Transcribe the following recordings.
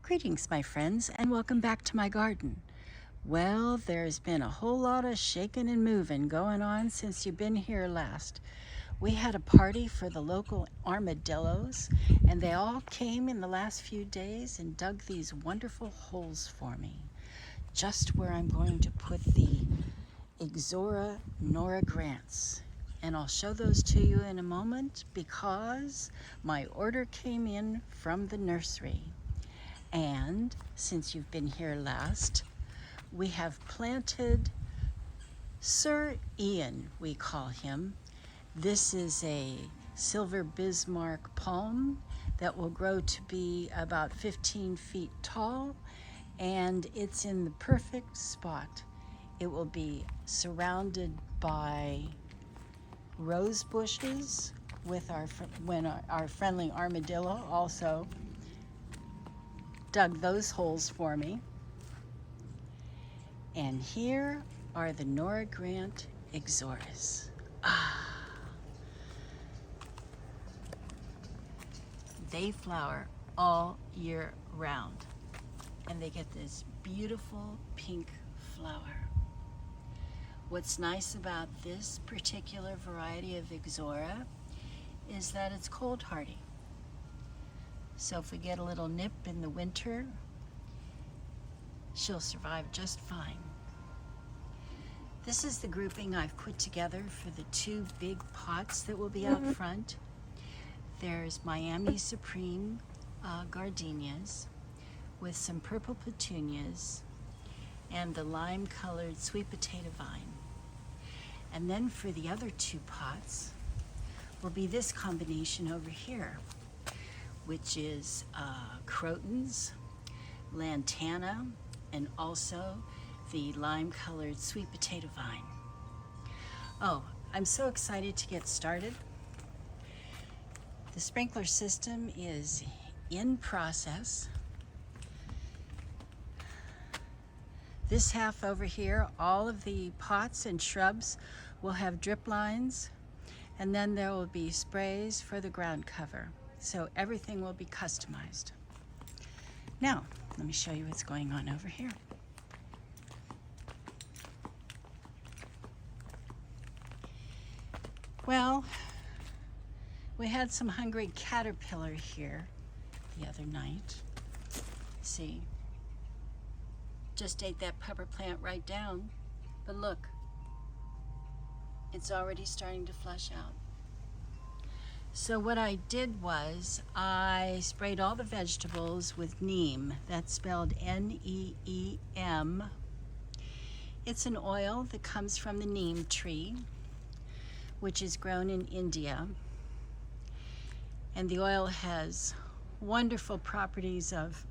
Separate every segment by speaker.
Speaker 1: Greetings, my friends, and welcome back to my garden. Well, there's been a whole lot of shaking and moving going on since you've been here last. We had a party for the local armadillos, and they all came in the last few days and dug these wonderful holes for me, just where I'm going to put the Ixora Nora Grants. And I'll show those to you in a moment because my order came in from the nursery. And since you've been here last, we have planted Sir Ian, we call him. This is a silver Bismarck palm that will grow to be about 15 feet tall, and it's in the perfect spot. It will be surrounded by rose bushes with our friendly armadillo also dug those holes for me. And here are the Nora Grant Ixoras. They flower all year round, and they get this beautiful pink flower. What's nice about this particular variety of Ixora is that it's cold hardy. So if we get a little nip in the winter, she'll survive just fine. This is the grouping I've put together for the two big pots that will be out front. There's Miami Supreme gardenias with some purple petunias and the lime-colored sweet potato vine. And then for the other two pots will be this combination over here, which is crotons, lantana, and also the lime-colored sweet potato vine. Oh, I'm so excited to get started. The sprinkler system is in process. This half over here, all of the pots and shrubs will have drip lines, and then there will be sprays for the ground cover. So everything will be customized. Now, let me show you what's going on over here. Well, we had some hungry caterpillar here the other night. See, just ate that pepper plant right down, but look, it's already starting to flush out. So what I did was I sprayed all the vegetables with Neem. That's spelled N-E-E-M. It's an oil that comes from the Neem tree, which is grown in India. And the oil has wonderful properties of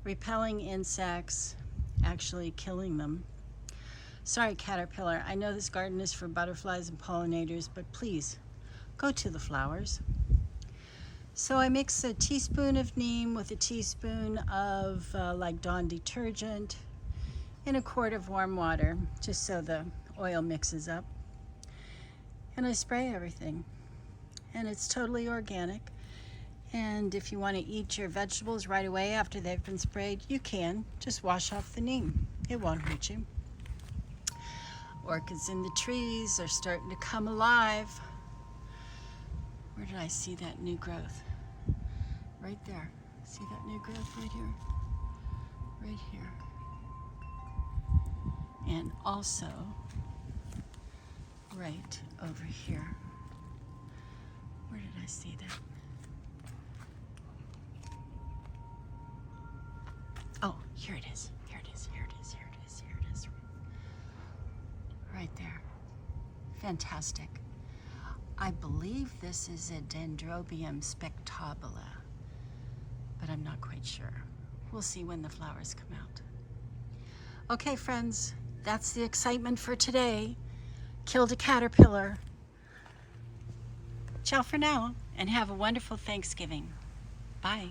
Speaker 1: repelling insects, actually killing them. Sorry, caterpillar, I know this garden is for butterflies and pollinators, but please, go to the flowers. So I mix a teaspoon of Neem with a teaspoon of like Dawn detergent in a quart of warm water, just so the oil mixes up. And I spray everything. And it's totally organic. And if you want to eat your vegetables right away after they've been sprayed, you can. Just wash off the Neem. It won't hurt you. Orchids in the trees are starting to come alive. Where did I see that new growth? Right there. See that new growth right here? Right here. And also right over here. Where did I see that? Oh, here it is. Here it is. Here it is. Here it is. Here it is. Right there. Fantastic. I believe this is a Dendrobium spectabile, but I'm not quite sure. We'll see when the flowers come out. Okay, friends, that's the excitement for today. Killed a caterpillar. Ciao for now, and have a wonderful Thanksgiving. Bye.